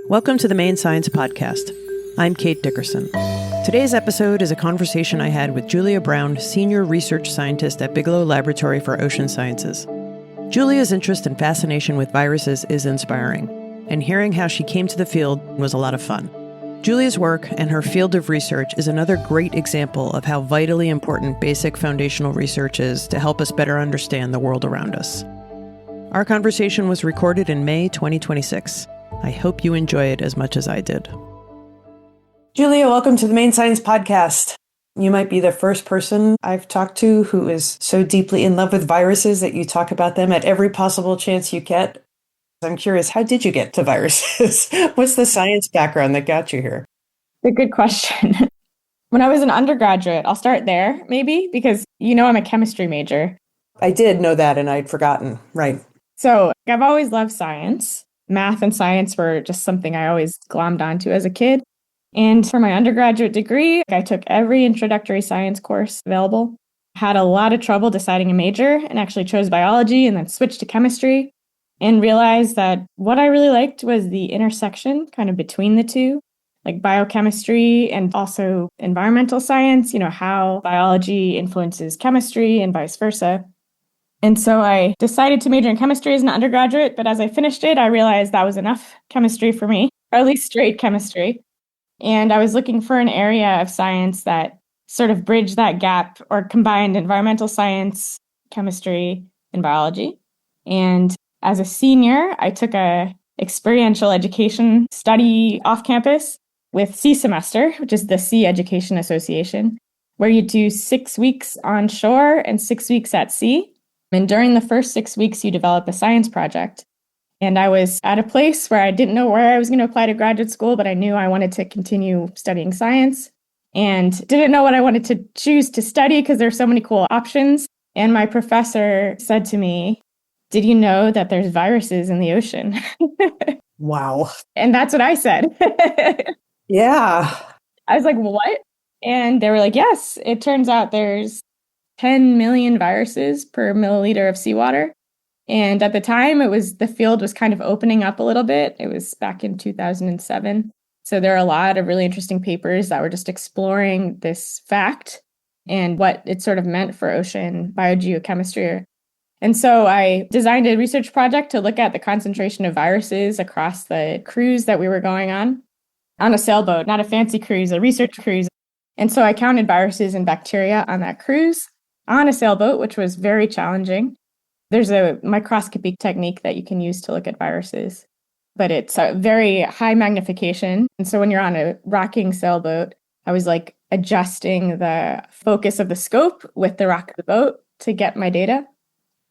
Welcome to the Maine Science Podcast. I'm Kate Dickerson. Today's episode is a conversation I had with Julia Brown, Senior Research Scientist at Bigelow Laboratory for Ocean Sciences. Julia's interest and fascination with viruses is inspiring, and hearing how she came to the field was a lot of fun. Julia's work and her field of research is another great example of how vitally important basic foundational research is to help us better understand the world around us. Our conversation was recorded in May 2026. I hope you enjoy it as much as I did. Julia, welcome to the Maine Science Podcast. You might be the first person I've talked to who is so deeply in love with viruses that you talk about them at every possible chance you get. I'm curious, how did you get to viruses? What's the science background that got you here? A good question. When I was an undergraduate, I'll start there maybe, because I'm a chemistry major. I did know that and I'd forgotten. Right. So I've always loved science. Math and science were just something I always glommed onto as a kid. And for my undergraduate degree, I took every introductory science course available. Had a lot of trouble deciding a major and actually chose biology and then switched to chemistry and realized that what I really liked was the intersection kind of between the two, like biochemistry and also environmental science, how biology influences chemistry and vice versa. And so I decided to major in chemistry as an undergraduate, but as I finished it, I realized that was enough chemistry for me, or at least straight chemistry. And I was looking for an area of science that sort of bridged that gap or combined environmental science, chemistry, and biology. And as a senior, I took a experiential education study off campus with Sea Semester, which is the Sea Education Association, where you do 6 weeks on shore and 6 weeks at sea. And during the first 6 weeks, you develop a science project. And I was at a place where I didn't know where I was going to apply to graduate school, but I knew I wanted to continue studying science and didn't know what I wanted to choose to study because there are so many cool options. And my professor said to me, "Did you know that there's viruses in the ocean?" Wow. And that's what I said. Yeah. I was like, "What?" And they were like, "Yes, it turns out there's 10 million viruses per milliliter of seawater." And at the time, the field was kind of opening up a little bit. It was back in 2007. So there are a lot of really interesting papers that were just exploring this fact and what it sort of meant for ocean biogeochemistry. And so I designed a research project to look at the concentration of viruses across the cruise that we were going on a sailboat, not a fancy cruise, a research cruise. And so I counted viruses and bacteria on that cruise on a sailboat, which was very challenging. There's a microscopy technique that you can use to look at viruses, but it's a very high magnification. And so when you're on a rocking sailboat, I was like adjusting the focus of the scope with the rock of the boat to get my data.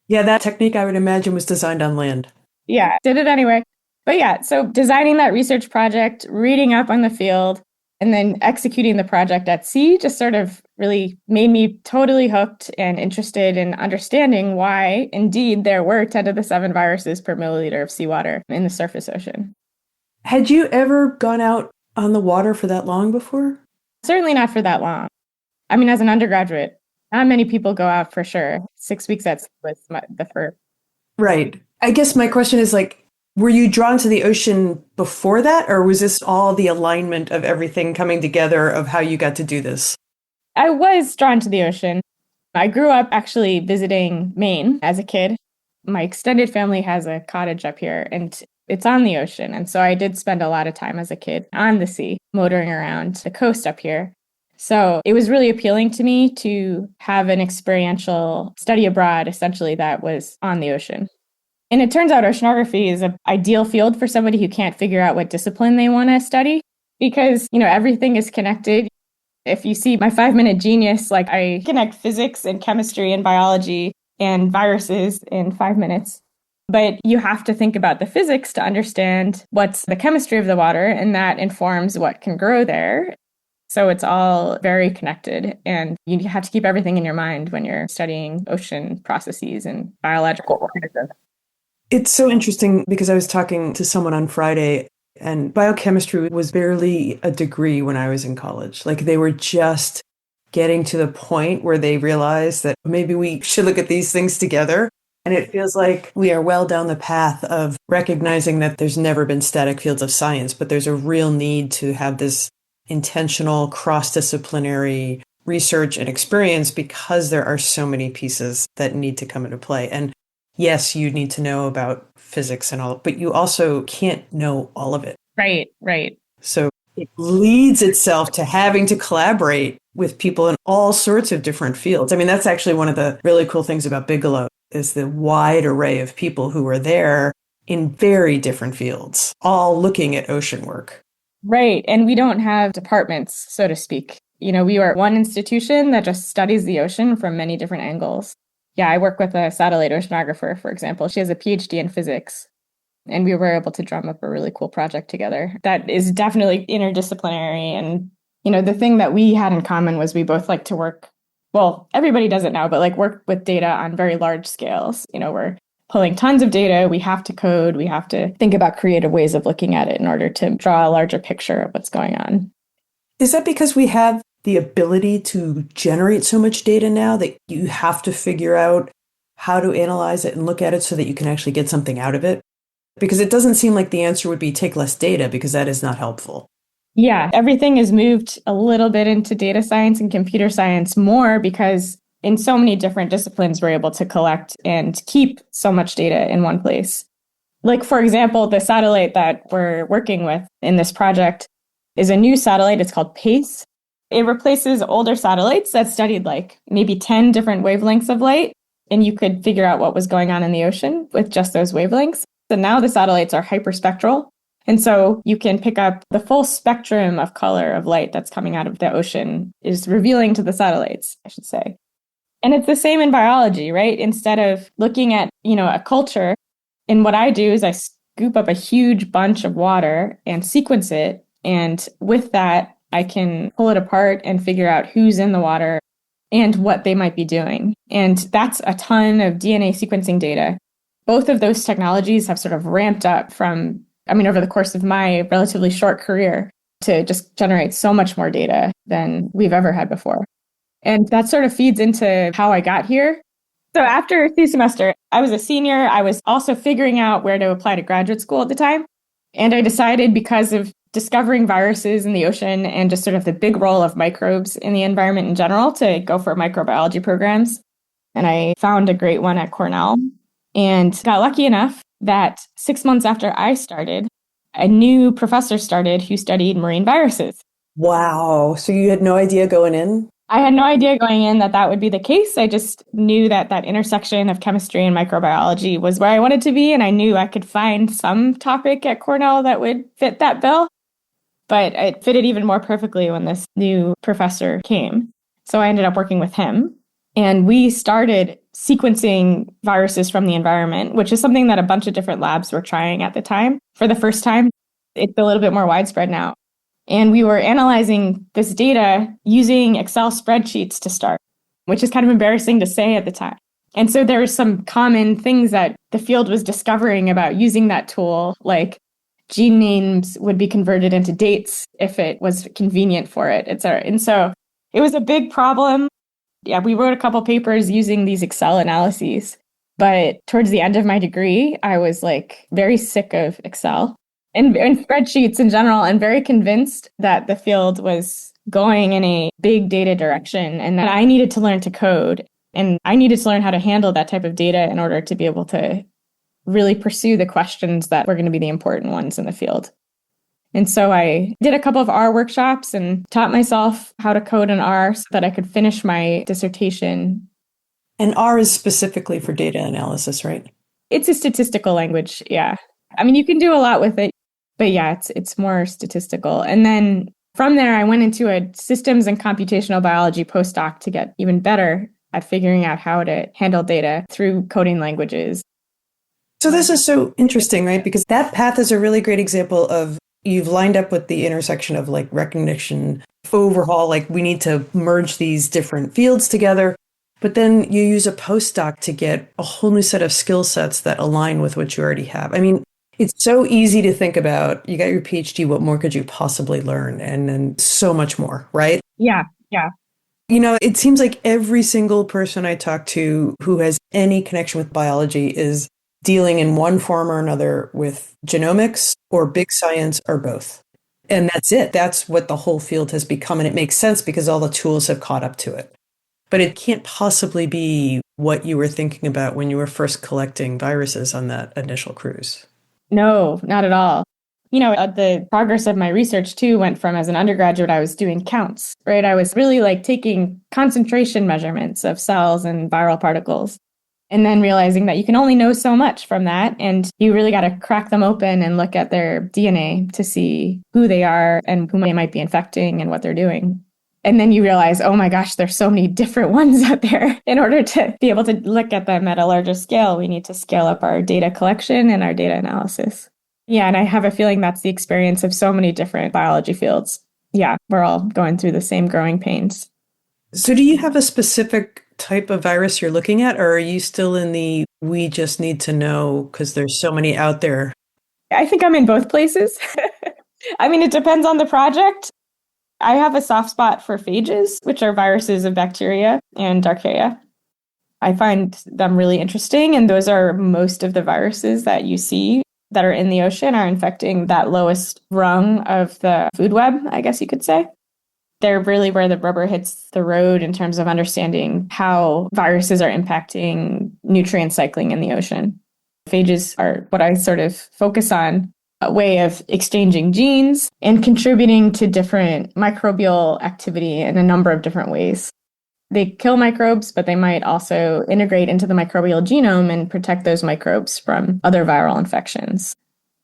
Yeah, that technique I would imagine was designed on land. Yeah, did it anyway. But yeah, so designing that research project, reading up on the field, and then executing the project at sea just sort of really made me totally hooked and interested in understanding why, indeed, there were 10 to the 7 viruses per milliliter of seawater in the surface ocean. Had you ever gone out on the water for that long before? Certainly not for that long. I mean, as an undergraduate, not many people go out for sure. 6 weeks at sea was the first. Right. I guess my question is were you drawn to the ocean before that, or was this all the alignment of everything coming together of how you got to do this? I was drawn to the ocean. I grew up actually visiting Maine as a kid. My extended family has a cottage up here, and it's on the ocean. And so I did spend a lot of time as a kid on the sea, motoring around the coast up here. So it was really appealing to me to have an experiential study abroad, essentially, that was on the ocean. And it turns out oceanography is an ideal field for somebody who can't figure out what discipline they want to study because, everything is connected. If you see my 5-minute genius, I connect physics and chemistry and biology and viruses in 5 minutes. But you have to think about the physics to understand what's the chemistry of the water, and that informs what can grow there. So it's all very connected, and you have to keep everything in your mind when you're studying ocean processes and biological organisms. It's so interesting because I was talking to someone on Friday, and biochemistry was barely a degree when I was in college. They were just getting to the point where they realized that maybe we should look at these things together. And it feels like we are well down the path of recognizing that there's never been static fields of science, but there's a real need to have this intentional cross-disciplinary research and experience because there are so many pieces that need to come into play. And yes, you need to know about physics and all, but you also can't know all of it. Right, right. So it leads itself to having to collaborate with people in all sorts of different fields. I mean, that's actually one of the really cool things about Bigelow is the wide array of people who are there in very different fields, all looking at ocean work. Right. And we don't have departments, so to speak. We are one institution that just studies the ocean from many different angles. Yeah, I work with a satellite oceanographer, for example. She has a PhD in physics. And we were able to drum up a really cool project together that is definitely interdisciplinary. And, the thing that we had in common was we both like to work, well, everybody does it now, but like work with data on very large scales. We're pulling tons of data. We have to code. We have to think about creative ways of looking at it in order to draw a larger picture of what's going on. Is that because we have the ability to generate so much data now that you have to figure out how to analyze it and look at it so that you can actually get something out of it? Because it doesn't seem like the answer would be take less data, because that is not helpful. Yeah, everything is moved a little bit into data science and computer science more because in so many different disciplines, we're able to collect and keep so much data in one place. Like, for example, the satellite that we're working with in this project is a new satellite. It's called PACE. It replaces older satellites that studied like maybe 10 different wavelengths of light, and you could figure out what was going on in the ocean with just those wavelengths. So now the satellites are hyperspectral. And so you can pick up the full spectrum of color of light that's coming out of the ocean is revealing to the satellites, I should say. And it's the same in biology, right? Instead of looking at, a culture, and what I do is I scoop up a huge bunch of water and sequence it. And with that, I can pull it apart and figure out who's in the water and what they might be doing. And that's a ton of DNA sequencing data. Both of those technologies have sort of ramped up from, over the course of my relatively short career to just generate so much more data than we've ever had before. And that sort of feeds into how I got here. So after the semester, I was a senior. I was also figuring out where to apply to graduate school at the time. And I decided, because of discovering viruses in the ocean and just sort of the big role of microbes in the environment in general, to go for microbiology programs. And I found a great one at Cornell and got lucky enough that 6 months after I started, a new professor started who studied marine viruses. Wow. So you had no idea going in? I had no idea going in that would be the case. I just knew that intersection of chemistry and microbiology was where I wanted to be. And I knew I could find some topic at Cornell that would fit that bill. But it fitted even more perfectly when this new professor came. So I ended up working with him. And we started sequencing viruses from the environment, which is something that a bunch of different labs were trying at the time. For the first time, it's a little bit more widespread now. And we were analyzing this data using Excel spreadsheets to start, which is kind of embarrassing to say at the time. And so there were some common things that the field was discovering about using that tool, like gene names would be converted into dates if it was convenient for it, et cetera. And so it was a big problem. Yeah, we wrote a couple papers using these Excel analyses. But towards the end of my degree, I was like very sick of Excel and spreadsheets in general, and very convinced that the field was going in a big data direction and that I needed to learn to code. And I needed to learn how to handle that type of data in order to be able to really pursue the questions that were going to be the important ones in the field. And so I did a couple of R workshops and taught myself how to code in R so that I could finish my dissertation. And R is specifically for data analysis, right? It's a statistical language, yeah. You can do a lot with it, but yeah, it's more statistical. And then from there, I went into a systems and computational biology postdoc to get even better at figuring out how to handle data through coding languages. So this is so interesting, right? Because that path is a really great example of you've lined up with the intersection of like recognition, overhaul, like we need to merge these different fields together. But then you use a postdoc to get a whole new set of skill sets that align with what you already have. It's so easy to think about, you got your PhD, what more could you possibly learn? And then so much more, right? Yeah. It seems like every single person I talk to who has any connection with biology is dealing in one form or another with genomics or big science or both. And that's it. That's what the whole field has become. And it makes sense because all the tools have caught up to it. But it can't possibly be what you were thinking about when you were first collecting viruses on that initial cruise. No, not at all. The progress of my research too went from, as an undergraduate, I was doing counts, right? I was really taking concentration measurements of cells and viral particles, and then realizing that you can only know so much from that. And you really got to crack them open and look at their DNA to see who they are and whom they might be infecting and what they're doing. And then you realize, oh my gosh, there's so many different ones out there. In order to be able to look at them at a larger scale, we need to scale up our data collection and our data analysis. Yeah, and I have a feeling that's the experience of so many different biology fields. Yeah, we're all going through the same growing pains. So do you have a specific type of virus you're looking at, or are you still in the we just need to know because there's so many out there? I think I'm in both places. It depends on the project. I have a soft spot for phages, which are viruses of bacteria and archaea. I find them really interesting, and those are most of the viruses that you see that are in the ocean are infecting that lowest rung of the food web, I guess you could say. They're really where the rubber hits the road in terms of understanding how viruses are impacting nutrient cycling in the ocean. Phages are what I sort of focus on, a way of exchanging genes and contributing to different microbial activity in a number of different ways. They kill microbes, but they might also integrate into the microbial genome and protect those microbes from other viral infections.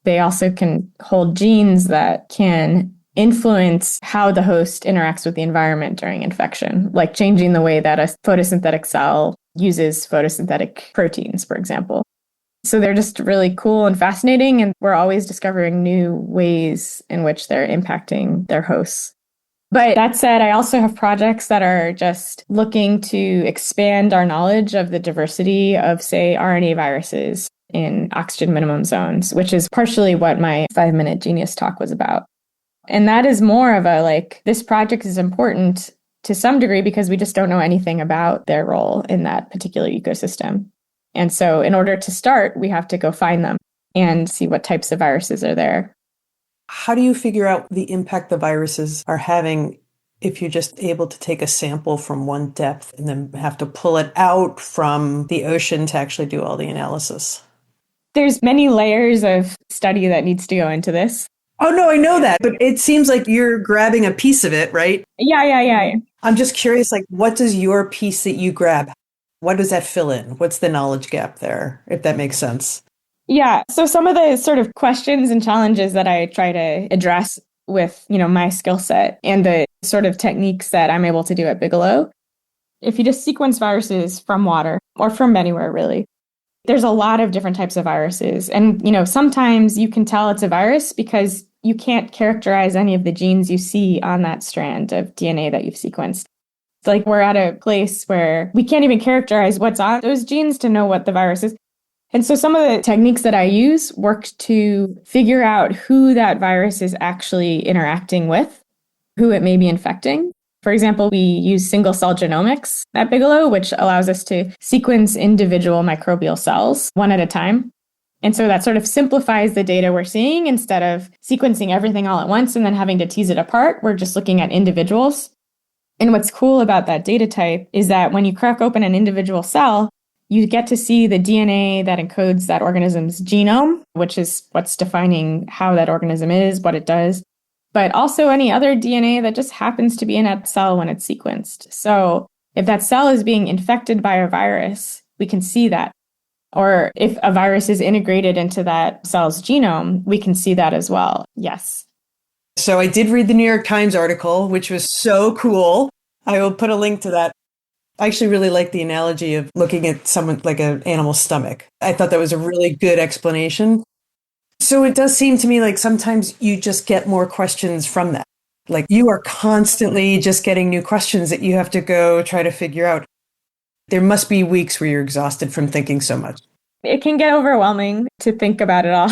They also can hold genes that can influence how the host interacts with the environment during infection, like changing the way that a photosynthetic cell uses photosynthetic proteins, for example. So they're just really cool and fascinating, and we're always discovering new ways in which they're impacting their hosts. But that said, I also have projects that are just looking to expand our knowledge of the diversity of, say, RNA viruses in oxygen minimum zones, which is partially what my 5-minute Genius talk was about. And that is more of this project is important to some degree because we just don't know anything about their role in that particular ecosystem. And so in order to start, we have to go find them and see what types of viruses are there. How do you figure out the impact the viruses are having if you're just able to take a sample from one depth and then have to pull it out from the ocean to actually do all the analysis? There's many layers of study that needs to go into this. Oh, no, I know that, but it seems like you're grabbing a piece of it, right? Yeah. I'm just curious, what does your piece that you grab, what does that fill in? What's the knowledge gap there, if that makes sense? Yeah. So some of the sort of questions and challenges that I try to address with, my skill set and the sort of techniques that I'm able to do at Bigelow. If you just sequence viruses from water or from anywhere, really, there's a lot of different types of viruses. And, sometimes you can tell it's a virus because you can't characterize any of the genes you see on that strand of DNA that you've sequenced. It's we're at a place where we can't even characterize what's on those genes to know what the virus is. And so some of the techniques that I use work to figure out who that virus is actually interacting with, who it may be infecting. For example, we use single-cell genomics at Bigelow, which allows us to sequence individual microbial cells one at a time. And so that sort of simplifies the data we're seeing. Instead of sequencing everything all at once and then having to tease it apart, we're just looking at individuals. And what's cool about that data type is that when you crack open an individual cell, you get to see the DNA that encodes that organism's genome, which is what's defining how that organism is, what it does, but also any other DNA that just happens to be in that cell when it's sequenced. So if that cell is being infected by a virus, we can see that. Or if a virus is integrated into that cell's genome, we can see that as well. Yes. So I did read the New York Times article, which was so cool. I will put a link to that. I actually really like the analogy of looking at someone like an animal's stomach. I thought that was a really good explanation. So it does seem to me like sometimes you just get more questions from that. You are constantly just getting new questions that you have to go try to figure out. There must be weeks where you're exhausted from thinking so much. It can get overwhelming to think about it all.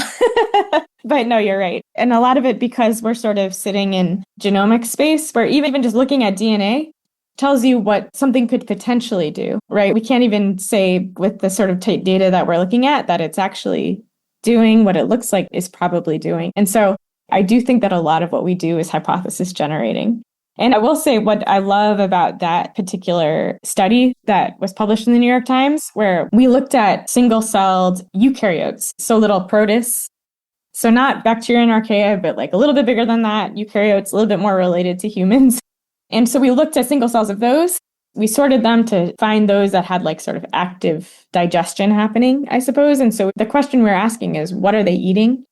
But no, you're right. And a lot of it because we're sort of sitting in genomic space where even just looking at DNA, tells you what something could potentially do, right? We can't even say with the sort of data that we're looking at that it's actually doing what it looks like is probably doing. And so I do think that a lot of what we do is hypothesis generating. And I will say what I love about that particular study that was published in the New York Times, where we looked at single-celled eukaryotes, so little protists. So not bacteria and archaea, but like a little bit bigger than that, eukaryotes, a little bit more related to humans. And so we looked at single cells of those. We sorted them to find those that had like sort of active digestion happening, I suppose. And so the question we're asking is, what are they eating?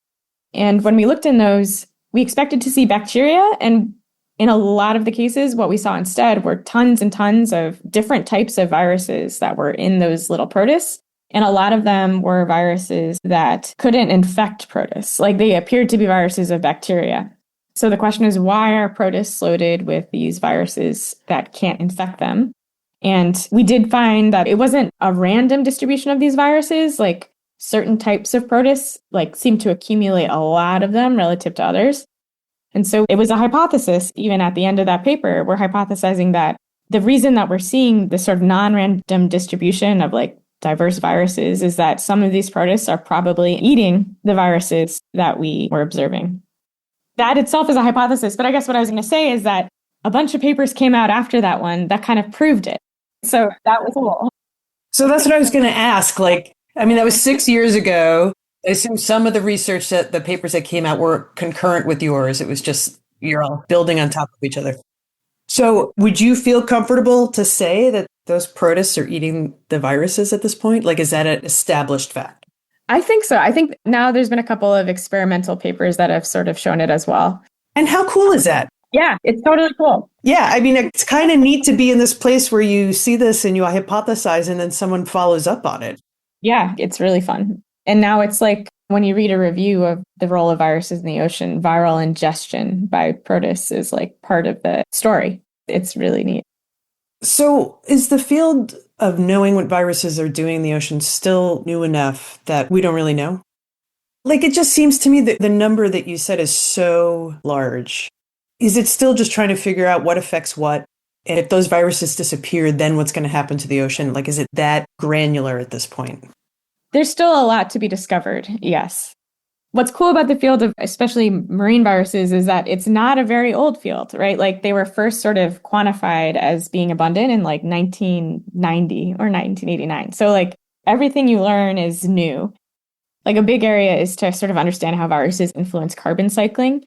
And when we looked in those, we expected to see bacteria. And in a lot of the cases, what we saw instead were tons and tons of different types of viruses that were in those little protists. And a lot of them were viruses that couldn't infect protists. Like they appeared to be viruses of bacteria. So the question is, why are protists loaded with these viruses that can't infect them? And we did find that it wasn't a random distribution of these viruses. Like certain types of protists like seem to accumulate a lot of them relative to others. And so it was a hypothesis, even at the end of that paper, we're hypothesizing that the reason that we're seeing this sort of non-random distribution of like diverse viruses is that some of these protists are probably eating the viruses that we were observing. That itself is a hypothesis, but I guess what I was going to say is that a bunch of papers came out after that one that kind of proved it. So that was cool. So that's what I was going to ask. Like, I mean, that was 6 years ago. I assume some of the research that the papers that came out were concurrent with yours. It was just you're all building on top of each other. So would you feel comfortable to say that those protists are eating the viruses at this point? Like, is that an established fact? I think so. I think now there's been a couple of experimental papers that have sort of shown it as well. And how cool is that? Yeah, it's totally cool. Yeah, I mean, it's kind of neat to be in this place where you see this and you hypothesize and then someone follows up on it. Yeah, it's really fun. And now it's like when you read a review of the role of viruses in the ocean, viral ingestion by protists is like part of the story. It's really neat. So is the field of knowing what viruses are doing in the ocean still new enough that we don't really know? Like, it just seems to me that the number that you said is so large. Is it still just trying to figure out what affects what? And if those viruses disappear, then what's going to happen to the ocean? Like, is it that granular at this point? There's still a lot to be discovered, yes. What's cool about the field of especially marine viruses is that it's not a very old field, right? Like they were first sort of quantified as being abundant in like 1990 or 1989. So like everything you learn is new. Like a big area is to sort of understand how viruses influence carbon cycling.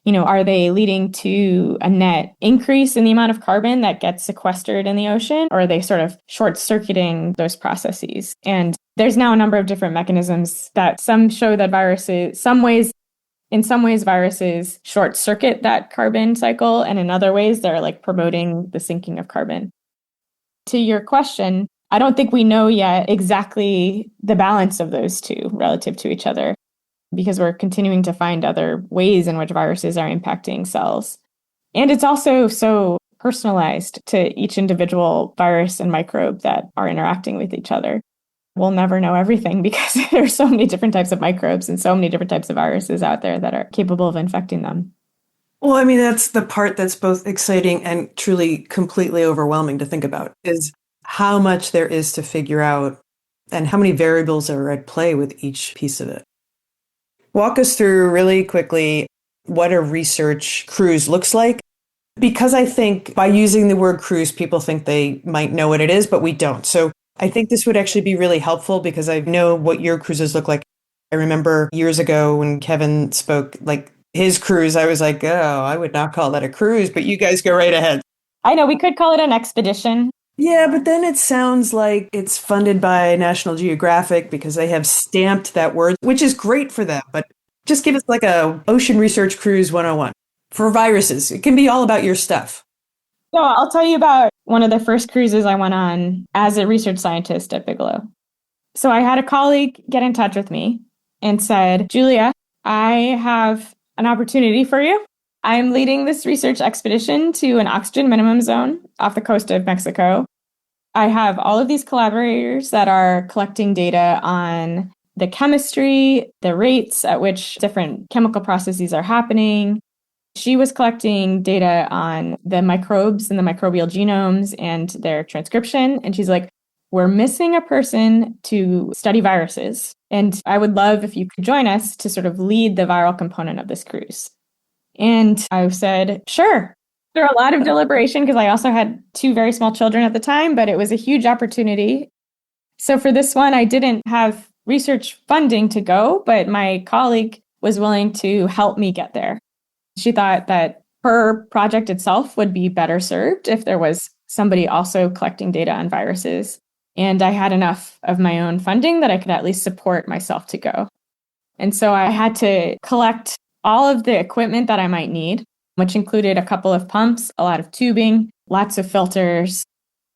You know, are they leading to a net increase in the amount of carbon that gets sequestered in the ocean? Or are they sort of short-circuiting those processes? And there's now a number of different mechanisms that some show that viruses, in some ways, viruses short-circuit that carbon cycle. And in other ways, they're like promoting the sinking of carbon. To your question, I don't think we know yet exactly the balance of those two relative to each other, because we're continuing to find other ways in which viruses are impacting cells. And it's also so personalized to each individual virus and microbe that are interacting with each other. We'll never know everything because there's so many different types of microbes and so many different types of viruses out there that are capable of infecting them. Well, I mean, that's the part that's both exciting and truly completely overwhelming to think about, is how much there is to figure out and how many variables are at play with each piece of it. Walk us through really quickly what a research cruise looks like. Because I think by using the word cruise, people think they might know what it is, but we don't. So I think this would actually be really helpful because I know what your cruises look like. I remember years ago when Kevin spoke, like his cruise, I was like, oh, I would not call that a cruise, but you guys go right ahead. I know, we could call it an expedition. Yeah, but then it sounds like it's funded by National Geographic because they have stamped that word, which is great for them. But just give us like a Ocean Research Cruise 101 for viruses. It can be all about your stuff. So I'll tell you about one of the first cruises I went on as a research scientist at Bigelow. So I had a colleague get in touch with me and said, Julia, I have an opportunity for you. I'm leading this research expedition to an oxygen minimum zone off the coast of Mexico. I have all of these collaborators that are collecting data on the chemistry, the rates at which different chemical processes are happening. She was collecting data on the microbes and the microbial genomes and their transcription. And she's like, we're missing a person to study viruses. And I would love if you could join us to sort of lead the viral component of this cruise. And I said, sure. There were a lot of deliberation because I also had 2 very small children at the time, but it was a huge opportunity. So for this one, I didn't have research funding to go, but my colleague was willing to help me get there. She thought that her project itself would be better served if there was somebody also collecting data on viruses. And I had enough of my own funding that I could at least support myself to go. And so I had to collect all of the equipment that I might need, which included a couple of pumps, a lot of tubing, lots of filters.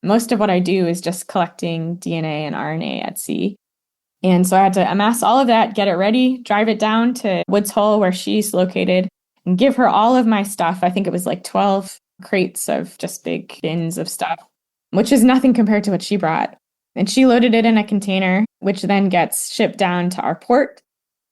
Most of what I do is just collecting DNA and RNA at sea. And so I had to amass all of that, get it ready, drive it down to Woods Hole where she's located, and give her all of my stuff. I think it was like 12 crates of just big bins of stuff, which is nothing compared to what she brought. And she loaded it in a container, which then gets shipped down to our port.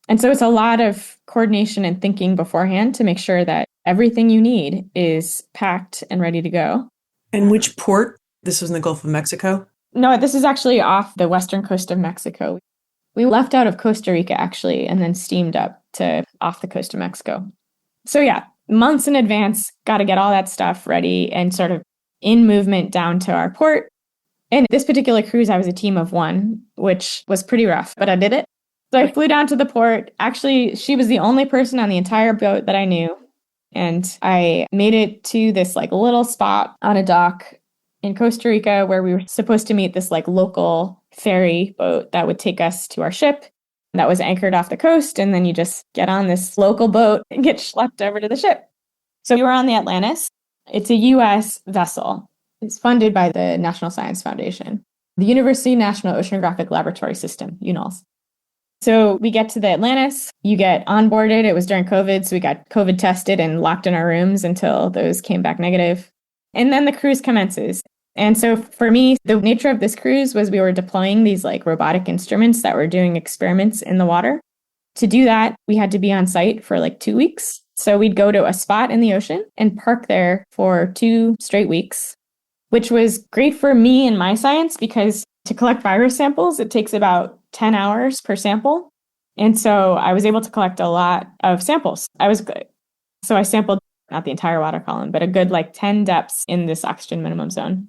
And so it's a lot of coordination and thinking beforehand to make sure that everything you need is packed and ready to go. And which port? This was in the Gulf of Mexico? No, this is actually off the western coast of Mexico. We left out of Costa Rica, actually, and then steamed up to off the coast of Mexico. So yeah, months in advance, got to get all that stuff ready and sort of in movement down to our port. And this particular cruise, I was a team of 1, which was pretty rough, but I did it. So I flew down to the port. Actually, she was the only person on the entire boat that I knew. And I made it to this like little spot on a dock in Costa Rica where we were supposed to meet this like local ferry boat that would take us to our ship that was anchored off the coast. And then you just get on this local boat and get schlepped over to the ship. So we were on the Atlantis. It's a U.S. vessel. It's funded by the National Science Foundation, the University National Oceanographic Laboratory System, UNOLS. So we get to the Atlantis, you get onboarded. It was during COVID, so we got COVID tested and locked in our rooms until those came back negative. And then the cruise commences. And so for me, the nature of this cruise was we were deploying these like robotic instruments that were doing experiments in the water. To do that, we had to be on site for like 2 weeks. So we'd go to a spot in the ocean and park there for 2 straight weeks, which was great for me and my science because to collect virus samples, it takes about 10 hours per sample. And so I was able to collect a lot of samples. I was good. So I sampled not the entire water column, but a good like 10 depths in this oxygen minimum zone.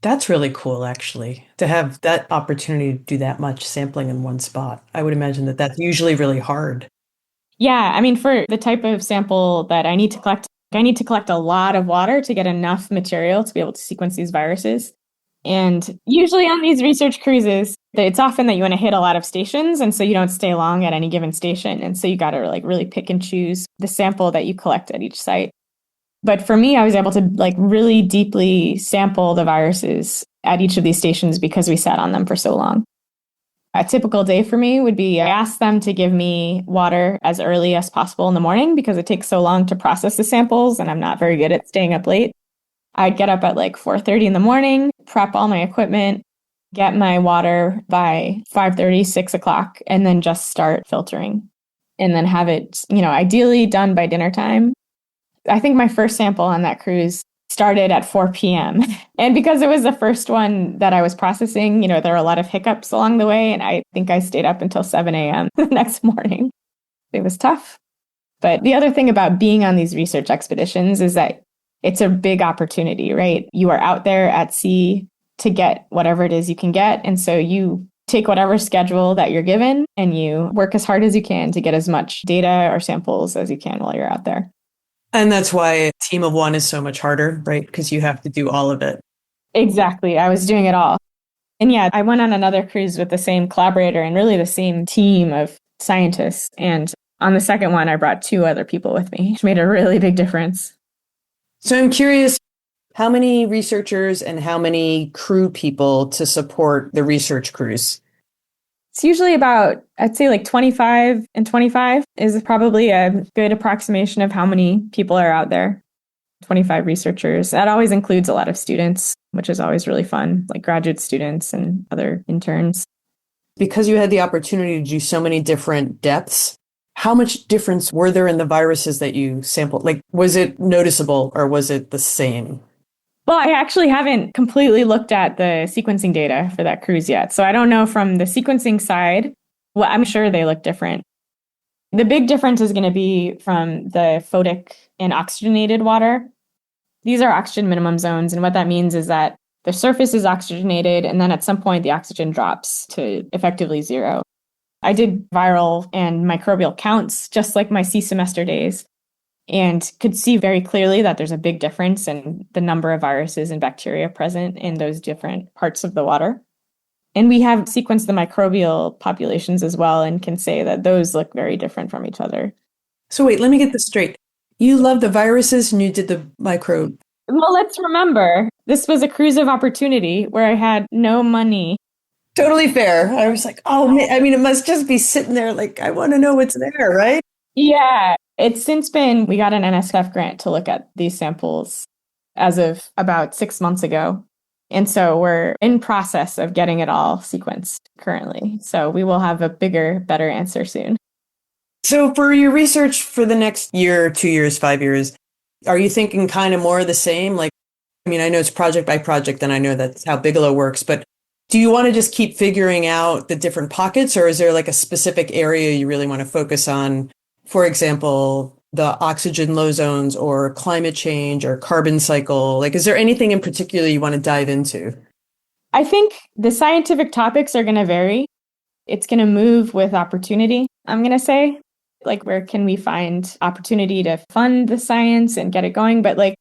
That's really cool, actually, to have that opportunity to do that much sampling in one spot. I would imagine that that's usually really hard. Yeah, I mean, for the type of sample that I need to collect a lot of water to get enough material to be able to sequence these viruses. And usually on these research cruises, it's often that you want to hit a lot of stations. And so you don't stay long at any given station. And so you got to like really pick and choose the sample that you collect at each site. But for me, I was able to like really deeply sample the viruses at each of these stations because we sat on them for so long. A typical day for me would be I ask them to give me water as early as possible in the morning because it takes so long to process the samples and I'm not very good at staying up late. I'd get up at like 4:30 in the morning, prep all my equipment, get my water by 5:30, 6 o'clock, and then just start filtering and then have it, ideally done by dinner time. I think my first sample on that cruise started at 4 p.m. And because it was the first one that I was processing, there were a lot of hiccups along the way. And I think I stayed up until 7 a.m. the next morning. It was tough. But the other thing about being on these research expeditions is that it's a big opportunity, right? You are out there at sea to get whatever it is you can get. And so you take whatever schedule that you're given and you work as hard as you can to get as much data or samples as you can while you're out there. And that's why a team of 1 is so much harder, right? Because you have to do all of it. Exactly. I was doing it all. And yeah, I went on another cruise with the same collaborator and really the same team of scientists. And on the second one, I brought 2 other people with me, which made a really big difference. So I'm curious, how many researchers and how many crew people to support the research cruise? It's usually about, I'd say like 25 and 25 is probably a good approximation of how many people are out there. 25 researchers. That always includes a lot of students, which is always really fun, like graduate students and other interns. Because you had the opportunity to do so many different depths, How much difference were there in the viruses that you sampled? Like, was it noticeable or was it the same? Well, I actually haven't completely looked at the sequencing data for that cruise yet. So I don't know from the sequencing side. Well, I'm sure they look different. The big difference is going to be from the photic and oxygenated water. These are oxygen minimum zones. And what that means is that the surface is oxygenated, and then at some point the oxygen drops to effectively zero. I did viral and microbial counts, just like my C semester days, and could see very clearly that there's a big difference in the number of viruses and bacteria present in those different parts of the water. And we have sequenced the microbial populations as well and can say that those look very different from each other. So wait, let me get this straight. You love the viruses and you did the microbe. Well, let's remember, this was a cruise of opportunity where I had no money. Totally fair. I was like, oh, I mean, it must just be sitting there like, I want to know what's there, right? Yeah, it's since been, we got an NSF grant to look at these samples as of about 6 months ago. And so we're in process of getting it all sequenced currently. So we will have a bigger, better answer soon. So for your research for the next year, 2 years, 5 years, are you thinking kind of more of the same? Like, I mean, I know it's project by project and I know that's how Bigelow works, but do you want to just keep figuring out the different pockets, or is there like a specific area you really want to focus on? For example, the oxygen low zones or climate change or carbon cycle? Like, is there anything in particular you want to dive into? I think the scientific topics are going to vary. It's going to move with opportunity, I'm going to say. Like, where can we find opportunity to fund the science and get it going? But like,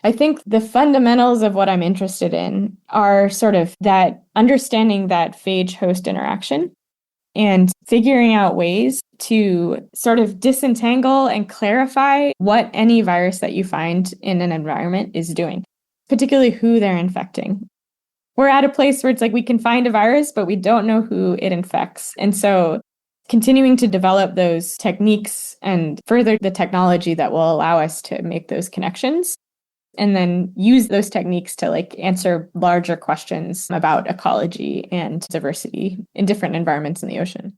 I think the fundamentals of what I'm interested in are sort of that understanding that phage-host interaction and figuring out ways to sort of disentangle and clarify what any virus that you find in an environment is doing, particularly who they're infecting. We're at a place where it's like we can find a virus, but we don't know who it infects. And so continuing to develop those techniques and further the technology that will allow us to make those connections, and then use those techniques to like answer larger questions about ecology and diversity in different environments in the ocean.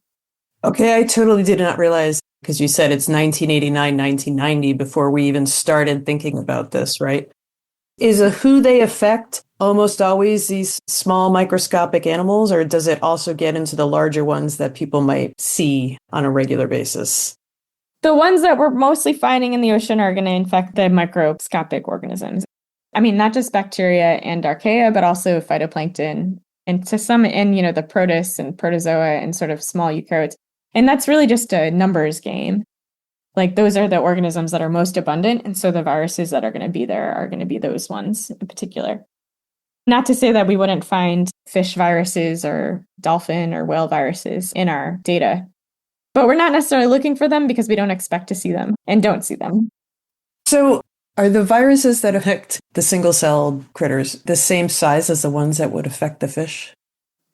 Okay, I totally did not realize, because you said it's 1989, 1990 before we even started thinking about this, right? Is a who they affect almost always these small microscopic animals, or does it also get into the larger ones that people might see on a regular basis? The ones that we're mostly finding in the ocean are going to infect the microscopic organisms. I mean, not just bacteria and archaea, but also phytoplankton and to some, and, the protists and protozoa and sort of small eukaryotes. And that's really just a numbers game. Like, those are the organisms that are most abundant. And so the viruses that are going to be there are going to be those ones in particular. Not to say that we wouldn't find fish viruses or dolphin or whale viruses in our data, but we're not necessarily looking for them because we don't expect to see them and don't see them. So are the viruses that affect the single-celled critters the same size as the ones that would affect the fish?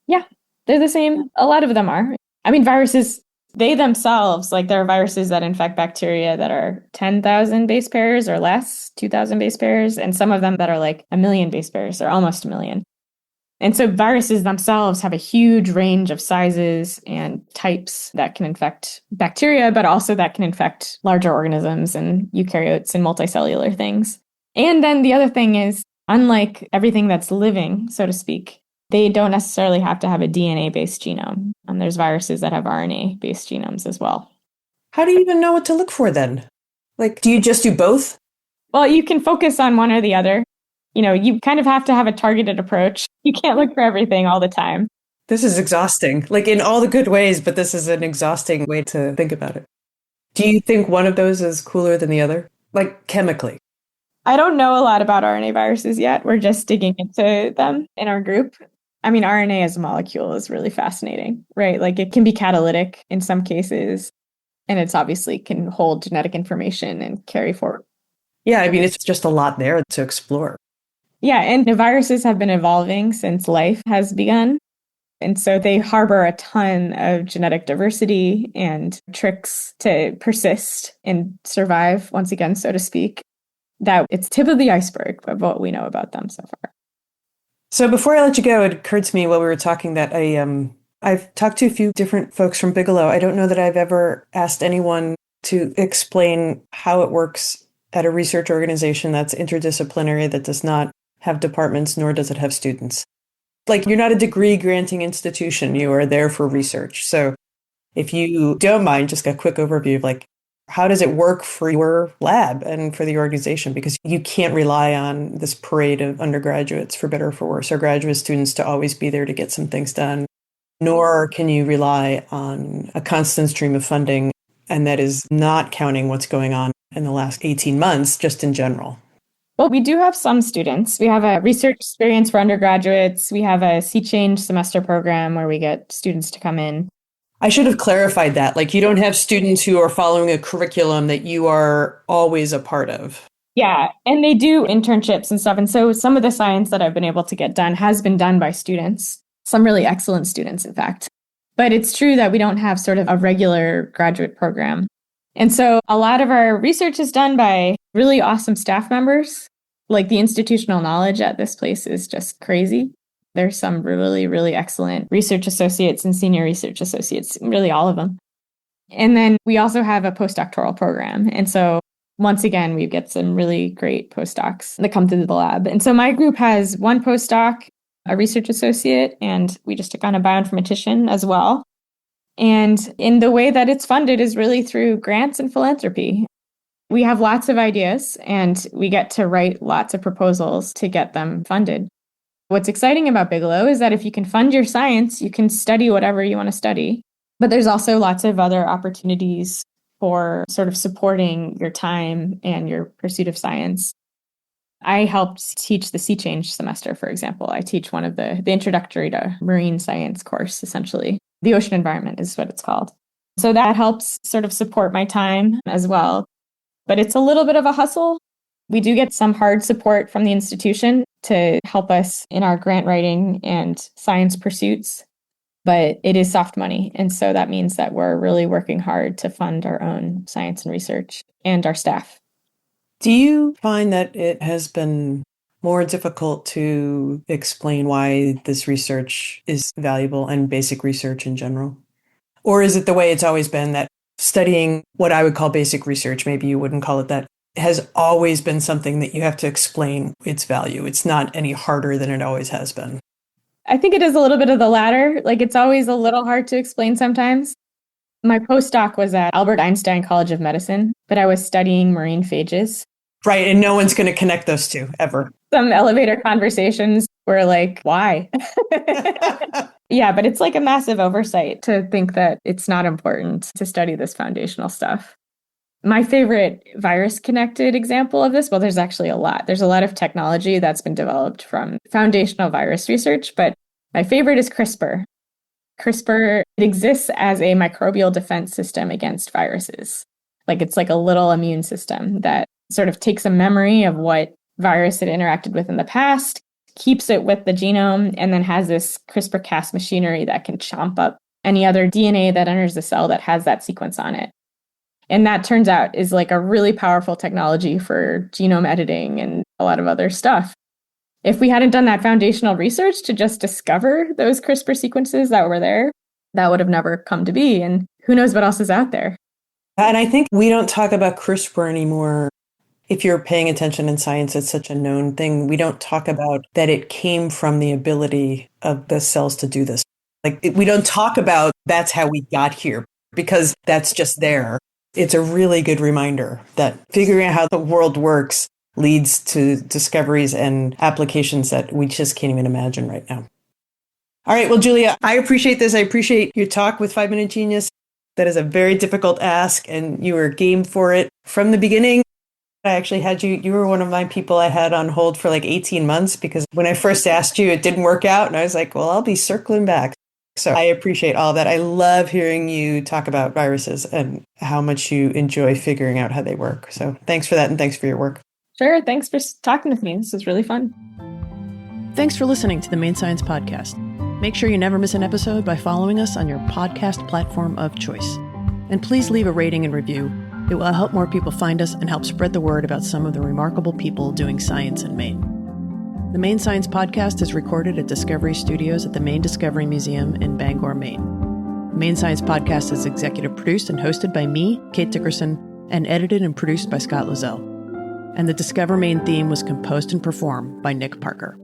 Yeah, they're the same. A lot of them are. I mean, viruses, they themselves, like there are viruses that infect bacteria that are 10,000 base pairs or less, 2,000 base pairs, and some of them that are like 1 million base pairs or almost 1 million. And so viruses themselves have a huge range of sizes and types that can infect bacteria, but also that can infect larger organisms and eukaryotes and multicellular things. And then the other thing is, unlike everything that's living, so to speak, they don't necessarily have to have a DNA-based genome. And there's viruses that have RNA-based genomes as well. How do you even know what to look for then? Like, do you just do both? Well, you can focus on one or the other. You kind of have to have a targeted approach. You can't look for everything all the time. This is exhausting, like in all the good ways, but this is an exhausting way to think about it. Do you think one of those is cooler than the other? Like chemically? I don't know a lot about RNA viruses yet. We're just digging into them in our group. I mean, RNA as a molecule is really fascinating, right? Like it can be catalytic in some cases, and it's obviously can hold genetic information and carry forward. Yeah, I mean, it's just a lot there to explore. Yeah, and the viruses have been evolving since life has begun. And so they harbor a ton of genetic diversity and tricks to persist and survive, once again, so to speak, that it's tip of the iceberg of what we know about them so far. So before I let you go, it occurred to me while we were talking that I've talked to a few different folks from Bigelow. I don't know that I've ever asked anyone to explain how it works at a research organization that's interdisciplinary, that does not have departments, nor does it have students. Like, you're not a degree granting institution. You are there for research. So if you don't mind, just a quick overview of like, how does it work for your lab and for the organization? Because you can't rely on this parade of undergraduates, for better or for worse, or graduate students to always be there to get some things done. Nor can you rely on a constant stream of funding, and that is not counting what's going on in the last 18 months, just in general. Well, we do have some students. We have a research experience for undergraduates. We have a Sea Change semester program where we get students to come in. I should have clarified that. Like, you don't have students who are following a curriculum that you are always a part of. Yeah, and they do internships and stuff. And so some of the science that I've been able to get done has been done by students. Some really excellent students, in fact. But it's true that we don't have sort of a regular graduate program. And so a lot of our research is done by really awesome staff members. Like, the institutional knowledge at this place is just crazy. There's some really, really excellent research associates and senior research associates, really all of them. And then we also have a postdoctoral program. And so once again, we get some really great postdocs that come through the lab. And so my group has one postdoc, a research associate, and we just took on a bioinformatician as well. And in the way that it's funded is really through grants and philanthropy. We have lots of ideas and we get to write lots of proposals to get them funded. What's exciting about Bigelow is that if you can fund your science, you can study whatever you want to study. But there's also lots of other opportunities for sort of supporting your time and your pursuit of science. I helped teach the Sea Change semester, for example. I teach one of the introductory to marine science course, essentially. The ocean environment is what it's called. So that helps sort of support my time as well. But it's a little bit of a hustle. We do get some hard support from the institution to help us in our grant writing and science pursuits, but it is soft money. And so that means that we're really working hard to fund our own science and research and our staff. Do you find that it has been more difficult to explain why this research is valuable and basic research in general? Or is it the way it's always been, that studying what I would call basic research, maybe you wouldn't call it that, has always been something that you have to explain its value? It's not any harder than it always has been. I think it is a little bit of the latter. Like, it's always a little hard to explain sometimes. My postdoc was at Albert Einstein College of Medicine, but I was studying marine phages. Right, and no one's going to connect those two, ever. Some elevator conversations were like, why? Yeah, but it's like a massive oversight to think that it's not important to study this foundational stuff. My favorite virus-connected example of this, well, there's actually a lot. There's a lot of technology that's been developed from foundational virus research, but my favorite is CRISPR. CRISPR, it exists as a microbial defense system against viruses. Like, it's like a little immune system that sort of takes a memory of what virus it interacted with in the past, keeps it with the genome, and then has this CRISPR-Cas machinery that can chomp up any other DNA that enters the cell that has that sequence on it. And that turns out is like a really powerful technology for genome editing and a lot of other stuff. If we hadn't done that foundational research to just discover those CRISPR sequences that were there, that would have never come to be. And who knows what else is out there. And I think we don't talk about CRISPR anymore. If you're paying attention in science, it's such a known thing. We don't talk about that it came from the ability of the cells to do this. Like, we don't talk about that's how we got here, because that's just there. It's a really good reminder that figuring out how the world works leads to discoveries and applications that we just can't even imagine right now. All right. Well, Julia, I appreciate this. I appreciate your talk with 5-Minute Genius. That is a very difficult ask, and you were game for it from the beginning. I actually had you were one of my people I had on hold for like 18 months, because when I first asked you, it didn't work out. And I was like, well, I'll be circling back. So I appreciate all that. I love hearing you talk about viruses and how much you enjoy figuring out how they work. So thanks for that. And thanks for your work. Sure. Thanks for talking with me. This is really fun. Thanks for listening to the Maine Science Podcast. Make sure you never miss an episode by following us on your podcast platform of choice. And please leave a rating and review. It will help more people find us and help spread the word about some of the remarkable people doing science in Maine. The Maine Science Podcast is recorded at Discovery Studios at the Maine Discovery Museum in Bangor, Maine. The Maine Science Podcast is executive produced and hosted by me, Kate Dickerson, and edited and produced by Scott Loiselle. And the Discover Maine theme was composed and performed by Nick Parker.